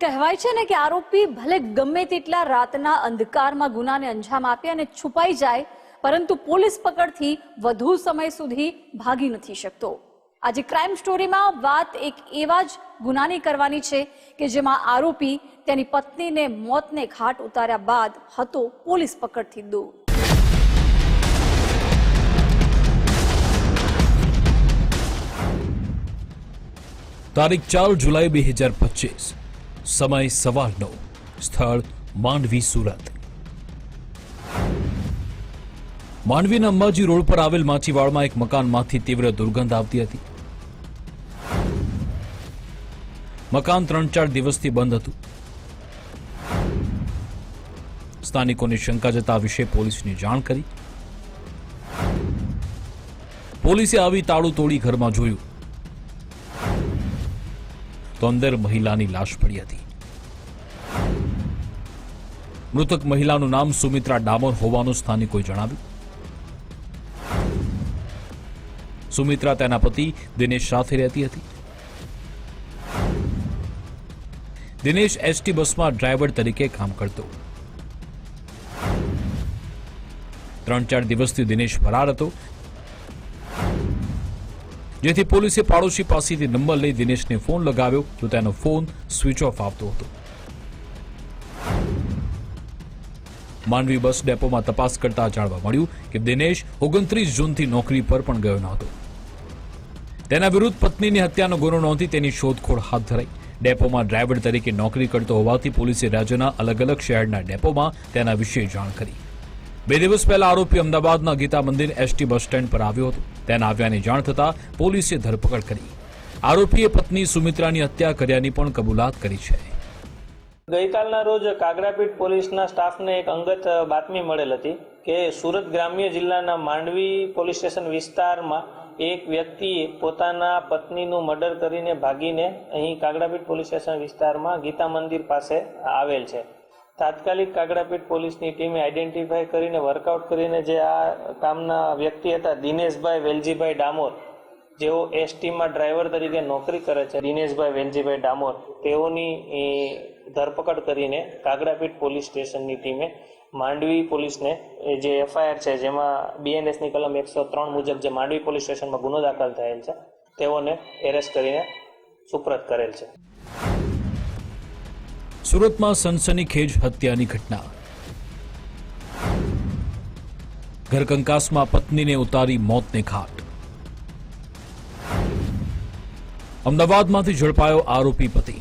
કહેવાય છે ને કે આરોપી ભલે ગમે તેટલા રાતના અંધકારમાં ગુનાને અંજામ આપે અને છુપાઈ જાય, પરંતુ પોલીસ પકડથી વધુ સમય સુધી ભાગી નથી શકતો। આજે ક્રાઇમ સ્ટોરીમાં વાત એક એવા જ ગુનાની કરવાની છે કે જેમાં આરોપી તેની પત્નીને મોતને ઘાટ ઉતાર્યા બાદ હતો પોલીસ પકડથી દૂર। તારીખ 4 જુલાઈ 2025, સમય સવાર 9, સ્થળ માંડવી, સુરત। માંડવીના અંબાજી રોડ પર આવેલ માછીવાડમાં એક મકાનમાંથી તીવ્ર દુર્ગંધ આવતી હતી। મકાન 3-4 દિવસથી બંધ હતું। સ્થાનિકોને શંકા જતા આ વિશે પોલીસને જાણ કરી। પોલીસે આવી તાળું તોડી ઘરમાં જોયું તો અંદર મહિલાની લાશ પડી હતી। મૃતક મહિલાનું નામ સુમિત્રા ડામોર હોવાનું સ્થાનિકોએ જણાવ્યું। સુમિત્રા તેના પતિ દિનેશ સાથે રહેતી હતી। દિનેશ એસટી બસમાં ડ્રાઈવર તરીકે કામ કરતો। 3-4 દિવસથી દિનેશ ફરાર હતો, જેથી પોલીસે પાડોશી પાસેથી નંબર લઈ દિનેશને ફોન લગાવ્યો તો તેનો ફોન સ્વિચ ઓફ આવતો હતો। માંડવી બસ ડેપોમાં તપાસ કરતા જાણવા મળ્યું કે દિનેશ 29 જૂનથી નોકરી પર પણ ગયો ન હતો। તેના વિરુદ્ધ પત્નીની હત્યાનો ગુનો નોંધી તેની શોધખોળ હાથ ધરાઈ। ડેપોમાં ડ્રાઈવર તરીકે નોકરી કરતો હોવાથી પોલીસે રાજ્યના અલગ અલગ શહેરના ડેપોમાં તેના વિશે જાણ કરી। 2 દિવસ પહેલા આરોપી અમદાવાદના ગીતા મંદિર એસટી બસ સ્ટેન્ડ પર આવ્યો હતો। તેના આવ્યાની જાણ થતા પોલીસે ધરપકડ કરી। આરોપીએ પત્ની સુમિત્રાની હત્યા કર્યાની પણ કબૂલાત કરી છે। ગઈકાલના રોજ કાગરાપીઠ પોલીસના સ્ટાફને એક અંગત બાતમી મળેલ હતી કે સુરત ગ્રામ્ય જિલ્લાના માંડવી પોલીસ સ્ટેશન વિસ્તારમાં એક વ્યક્તિએ પોતાના પત્નીનું મર્ડર કરીને ભાગીને અહીં કાગરાપીઠ પોલીસ સ્ટેશન વિસ્તારમાં ગીતા મંદિર પાસે આવેલ છે। તાત્કાલિક કાગરાપીઠ પોલીસની ટીમે આઈડેન્ટિફાઈ કરીને વર્કઆઉટ કરીને જે આ કામના વ્યક્તિ હતા દિનેશભાઈ વેલજીભાઈ ડામોર, જેઓ એસટીમાં ડ્રાઈવર તરીકે નોકરી કરે છે, દિનેશભાઈ વેલજીભાઈ ડામોર, તેઓની ધરપકડ કરીને કાગરાપીઠ પોલીસ સ્ટેશનની ટીમે માંડવી પોલીસને જે એફઆઈઆર છે જેમાં બીએનએસની કલમ 103 મુજબ જે માંડવી પોલીસ સ્ટેશનમાં ગુનો દાખલ થયેલ છે તેઓને એરેસ્ટ કરીને સુપ્રત કરેલ છે। સુરતમાં સનસનીખેજ હત્યાની ઘટના। ઘરકંકાસમાં પત્નીને ઉતારી મોતને ઘાટ। અમદાવાદમાંથી ઝડપાયો આરોપી પતિ।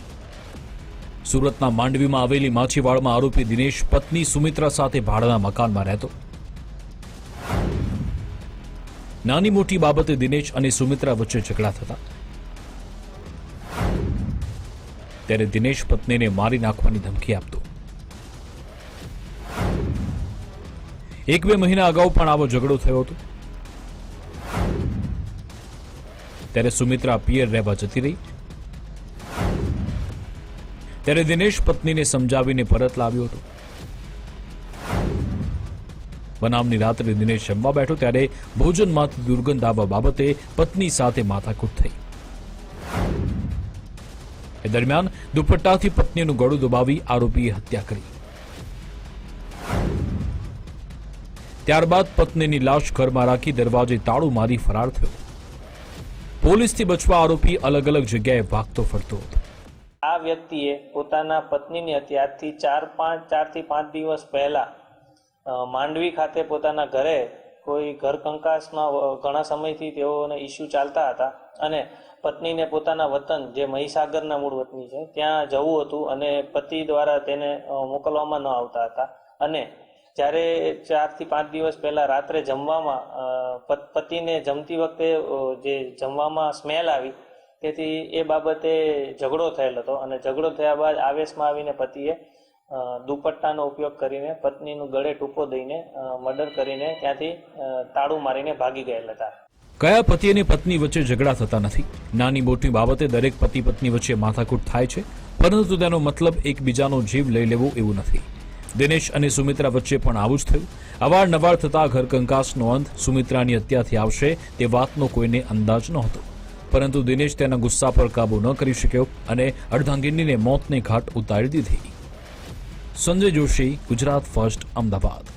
સુરતના માંડવીમાં આવેલી માછીવાડમાં આરોપી દિનેશ પત્ની સુમિત્રા સાથે ભાડાના મકાનમાં રહેતો। નાની મોટી બાબતે દિનેશ અને સુમિત્રા વચ્ચે ઝઘડા થતા, ત્યારે દિનેશ પત્નીને મારી નાખવાની ધમકી આપતો। 1-2 મહિના અગાઉ પણ આવો ઝઘડો થયો હતો, ત્યારે સુમિત્રા પિયર રહેવા જતી રહી, ત્યારે દિનેશ પત્નીને સમજાવીને પરત લાવ્યો હતો। બનાવની રાત્રે દિનેશ જમવા બેઠો ત્યારે ભોજનમાંથી દુર્ગંધ આવવા બાબતે પત્ની સાથે માથાકૂટ થઈ। એ દરમિયાન દુપટ્ટાથી પત્નીનું ગળું દબાવી આરોપીએ હત્યા કરી। ત્યારબાદ પત્નીની લાશ ઘરમાં રાખી દરવાજે તાળું મારી ફરાર થયો। પોલીસથી બચવા આરોપી અલગ અલગ જગ્યાએ ભાગતો ફરતો હતો। આ વ્યક્તિએ પોતાના પત્નીની હત્યા આજથી 4 થી 5 દિવસ પહેલા માંડવી ખાતે પોતાના ઘરે કોઈ ઘર કંકાસમાં ઘણા સમયથી તેઓને ઇસ્યુ ચાલતા હતા અને પત્નીને પોતાના વતન જે મહીસાગરના મૂળ વતની છે ત્યાં જવું હતું અને પતિ દ્વારા તેને મોકલવામાં ન આવતા હતા અને જ્યારે 4 થી 5 દિવસ પહેલા રાત્રે જમવામાં પતિને જમતી વખતે જે જમવામાં સ્મેલ આવી, તેથી એ બાબતે ઝઘડો થયેલ હતો અને ઝઘડો થયા બાદ આવેશમાં આવીને પતિએ દુપટ્ટાનો ઉપયોગ કરીને પત્નીનું ગળે ટૂંપો દઈને મર્ડર કરીને ત્યાંથી તાળું મારીને ભાગી ગયેલ હતા। કયા પતિ અને પત્ની વચ્ચે ઝઘડા થતા નથી? નાની મોટી બાબતે દરેક પતિ પત્ની વચ્ચે માથાકૂટ થાય છે, પરંતુ તેનો મતલબ એકબીજાનો જીવ લઈ લેવો એવું નથી। દિનેશ અને સુમિત્રા વચ્ચે પણ આવું જ થયું। અવારનવાર થતા ઘરકંકાસનો અંત સુમિત્રાની હત્યાથી આવશે તે વાતનો કોઈને અંદાજ નહોતો। પરંતુ દિનેશ તેના ગુસ્સા પર કાબુ ન કરી શક્યો અને અર્ધાંગિનીને મોતને ઘાટ ઉતારી દીધી. સંજય જોશી, ગુજરાત ફર્સ્ટ, અમદાવાદ.